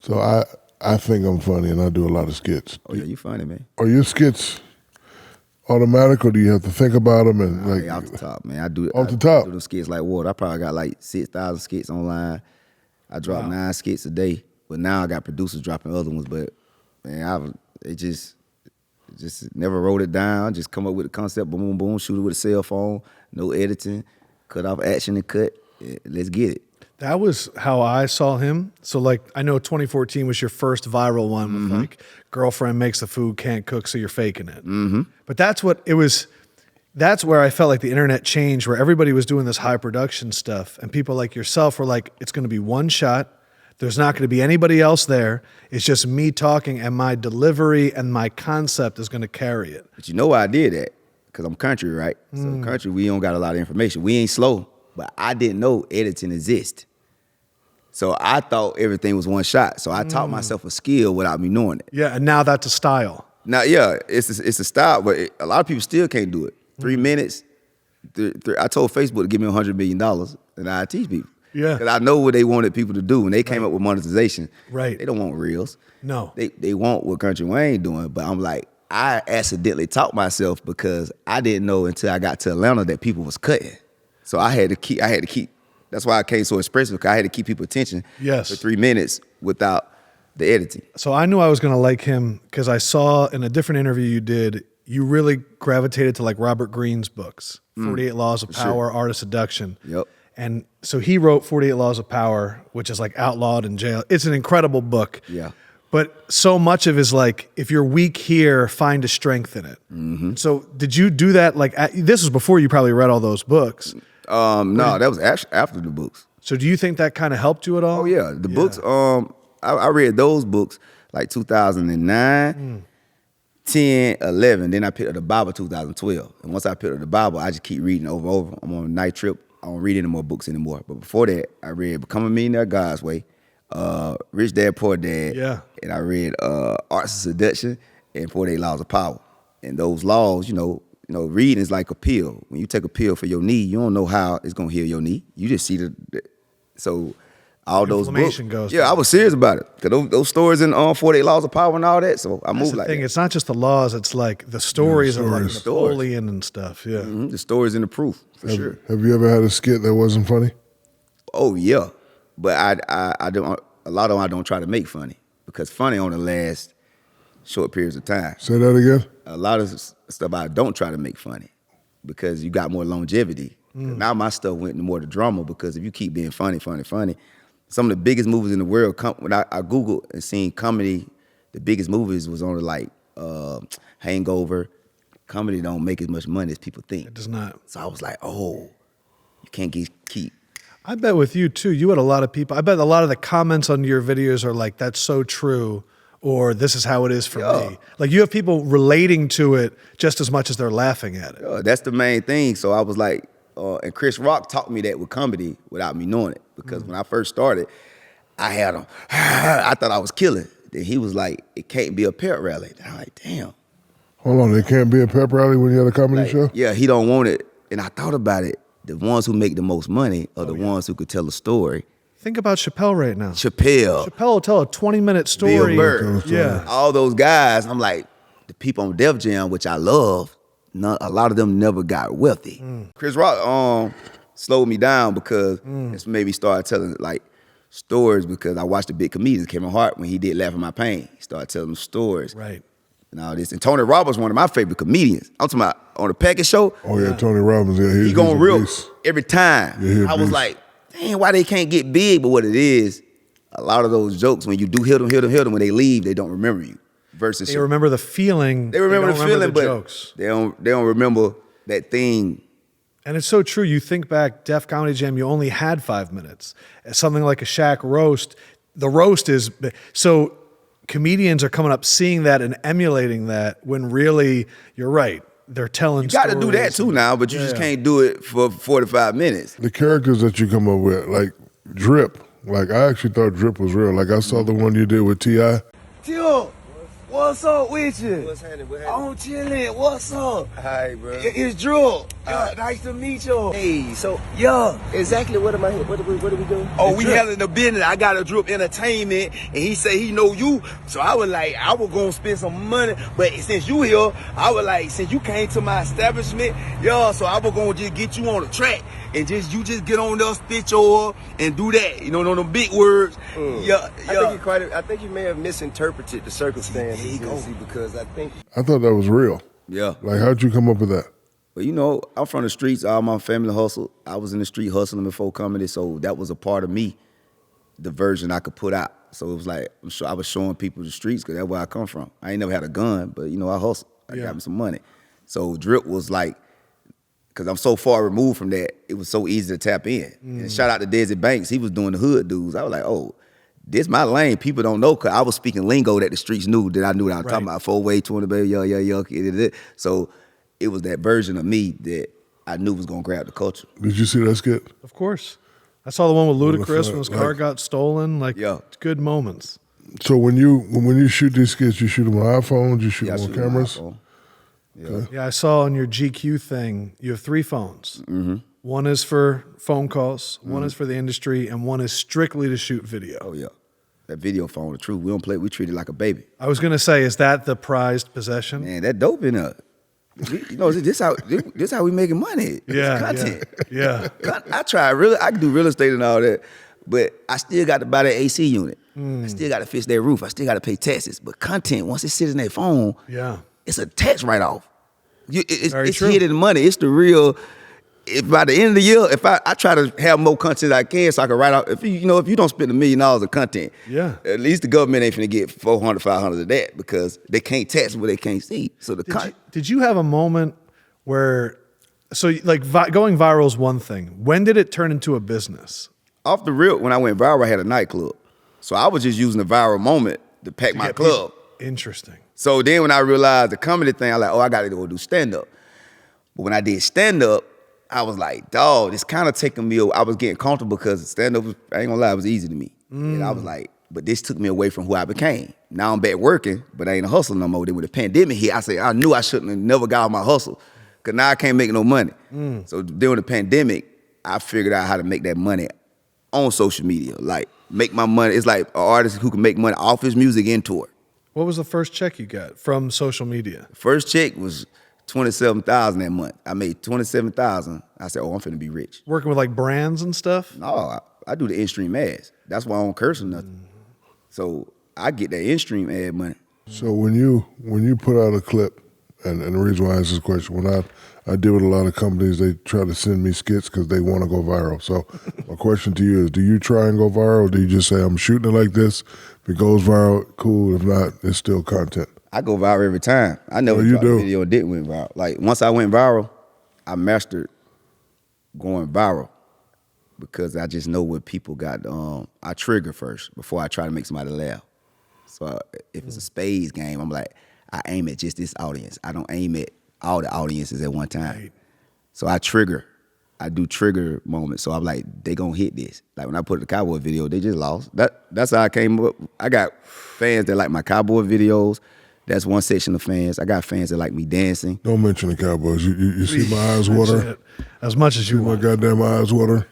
So I think I'm funny, and I do a lot of skits. Oh yeah, you funny, man. Are your skits automatic, or do you have to think about them and like Off the top, man? I do off the top. I do the skits like water. I probably got like 6,000 skits online. I drop 9 skits a day, but now I got producers dropping other ones. But man, it just never wrote it down. Just come up with a concept, boom, boom, shoot it with a cell phone, no editing, cut off action and cut. Yeah, let's get it. That was how I saw him. So like, I know 2014 was your first viral one with like, girlfriend makes the food, can't cook, so you're faking it. But that's what it was. That's where I felt like the internet changed, where everybody was doing this high production stuff, and people like yourself were like, it's going to be one shot. There's not going to be anybody else there. It's just me talking, and my delivery and my concept is going to carry it. But you know why I did that? Because I'm country, right? So country, we don't got a lot of information. We ain't slow, but I didn't know editing exists. So I thought everything was one shot. So I taught myself a skill without me knowing it. Yeah, and now that's a style. Now, yeah, it's a style, but a lot of people still can't do it. 3 minutes. I told Facebook to give me $100 million, and I teach people. Yeah. Because I know what they wanted people to do. When they came up with monetization, right? They don't want reels. No. They want what Country Wayne doing. But I'm like, I accidentally taught myself because I didn't know until I got to Atlanta that people was cutting. So I had to keep. That's why I came so expressive, because I had to keep people's attention for 3 minutes without the editing. So I knew I was going to like him because I saw in a different interview you did, you really gravitated to like Robert Greene's books, 48 Laws of Power, Art of Seduction. Yep. And so he wrote 48 Laws of Power, which is like outlawed in jail. It's an incredible book. Yeah. But so much of it is like, if you're weak here, find a strength in it. So did you do that? Like, this was before you probably read all those books. No, that was actually after the books. So do you think that kind of helped you at all? Oh yeah, the books. I read those books like 2009, 10, 11. Then I picked up the Bible 2012. And once I picked up the Bible, I just keep reading over and over. I'm on a night trip. I don't read any more books anymore. But before that, I read Become a Millionaire God's Way, Rich Dad Poor Dad. Yeah. And I read Arts of Seduction and 48 Laws of Power. And those laws, you know, reading is like a pill. When you take a pill for your knee, you don't know how it's gonna heal your knee. You just see so all those books. Goes I was serious about it. Cause those stories in 48 Laws of Power and all that. So I moved like that. It's not just the laws. It's like the stories of like Napoleon and stuff. Yeah. The stories and the proof for sure. Have you ever had a skit that wasn't funny? Oh yeah, but I don't. A lot of them I don't try to make funny, because funny only lasts short periods of time. Say that again. A lot of stuff I don't try to make funny, because you got more longevity. Now my stuff went into more the drama, because if you keep being funny, some of the biggest movies in the world, when I Googled and seen comedy, the biggest movies was only like Hangover. Comedy don't make as much money as people think. It does not. So I was like, oh, you can't keep. I bet with you too, you had a lot of people. I bet a lot of the comments on your videos are like, that's so true, or this is how it is for me. Like, you have people relating to it just as much as they're laughing at it. That's the main thing. So I was like, and Chris Rock taught me that with comedy without me knowing it. Because when I first started, I had him, I thought I was killing. Then he was like, it can't be a pep rally. And I'm like, damn. Hold on, it can't be a pep rally when you're at a comedy show? Yeah, he don't want it. And I thought about it. The ones who make the most money are the ones who could tell a story. Think about Chappelle right now. Chappelle will tell a 20-minute story. Bill Burr. Yeah. All those guys, I'm like, the people on Def Jam, which I love, a lot of them never got wealthy. Chris Rock slowed me down, because it's made me start telling like stories, because I watched the big comedians, Kevin Hart, when he did Laugh at My Pain. He started telling them stories. Right. And all this. And Tony Robbins, one of my favorite comedians. I'm talking about on the Package Show. Oh yeah, Tony Robbins. Yeah, he going real every time. Yeah, I was like, dang, why they can't get big? But what it is, a lot of those jokes, when you do hit them, when they leave, they don't remember you. Versus they remember the feeling. They remember the feeling, but jokes. They don't remember that thing. And it's so true. You think back, Def Comedy Jam, you only had 5 minutes. Something like a Shaq roast, the roast is so. Comedians are coming up seeing that and emulating that, when really, you're right, they're telling stories. You got to do that too now, but you just can't do it for 45 minutes. The characters that you come up with, like Drip, like I actually thought Drip was real. Like I saw the one you did with T.I. Tío, What's up with you? What's happening? What happening? I'm chilling. What's up? Hi, bro. It's Drew. Nice to meet you. Hey, so Yeah. exactly what am I here? What are we doing? Oh, we handling the business. I got a Drip Entertainment, and he said he know you. So I was like, I was gonna spend some money, but since you here, I was like, since you came to my establishment, yeah. So I was gonna just get you on the track, and you just get on there, spit your and do that. You know them big words. Yeah, yeah. I think you may have misinterpreted the circumstances. There you go. see, because I think I thought that was real. Yeah. Like, how'd you come up with that? But you know, I'm from the streets. All my family hustled. I was in the street hustling before comedy, so that was a part of me, the version I could put out. So it was like I was showing people the streets because that's where I come from. I ain't never had a gun, but you know, I hustled. I got me some money. So Drip was like, because I'm so far removed from that, it was so easy to tap in. And shout out to Desi Banks. He was doing the hood dudes. I was like, oh, this my lane. People don't know because I was speaking lingo that the streets knew that I knew what I was talking about. 4-way, 20 baby, yeah. So it was that version of me that I knew was gonna grab the culture. Did you see that skit? Of course. I saw the one with Ludacris Like- when his car got stolen. Like, Yeah. it's good moments. So when you shoot these skits, you shoot them on iPhones, you shoot Yeah, I them on shoot on my cameras. iPhone. Yeah, I saw on your GQ thing, you have 3 phones. One is for phone calls, one is for the industry, and one is strictly to shoot video. Oh yeah, that video phone, the truth. We don't play. We treat it like a baby. I was going to say, is that the prized possession? Man, that dope in there. You know, this how we making money. Yeah, It's content. yeah. I can do real estate and all that, but I still got to buy that AC unit. I still got to fix that roof. I still got to pay taxes. But content, once it sits in that phone, Yeah. it's a tax write-off. Very It's true. hidden money. It's the real. If by the end of the year, if I try to have more content I can, so I can write out. If you don't spend $1 million of content, Yeah. at least the government ain't finna get 400, 500 of that because they can't tax what they can't see. So the Did you have a moment where, so like going viral is one thing. When did it turn into a business? off the rip, when I went viral, I had a nightclub, so I was just using the viral moment to pack my Get club. people- Interesting. So then when I realized the comedy thing, I was like, oh, I got to go do stand-up. But when I did stand-up, I was like, dog, it's kind of taking me, I was getting comfortable because stand-up, I ain't gonna lie, it was easy to me. And I was like, but this took me away from who I became. Now I'm back working, but I ain't a hustle no more. Then when the pandemic hit, I said, I knew I shouldn't have never got on my hustle because now I can't make no money. So during the pandemic, I figured out how to make that money on social media. Like, make my money. It's like an artist who can make money off his music and tour. What was the first check you got from social media? First check was $27,000 that month. I made $27,000. I said, oh, I'm finna be rich. Working with like brands and stuff? No, I do the in-stream ads. That's why I don't curse or nothing. So I get that in-stream ad money. So when you put out a clip, and the reason why I ask this question, when I deal with a lot of companies, they try to send me skits because they want to go viral. So my question to you is, do you try and go viral, or do you just say, I'm shooting it like this, if it goes viral, cool, if not, it's still content? I go viral every time. I never you dropped do? a video and didn't went viral. Like, once I went viral, I mastered going viral because I just know what people got. I trigger first before I try to make somebody laugh. So if it's a spades game, I'm like, I aim at just this audience. I don't aim at all the audiences at one time. Right. So I trigger. I do trigger moments. So I'm like, they gonna hit this. Like when I put the cowboy video, they just lost. That's how I came up. I got fans that like my cowboy videos. That's one section of fans. I got fans that like me dancing. Don't mention the Cowboys. You see my eyes water? As much as you See my want. goddamn eyes water?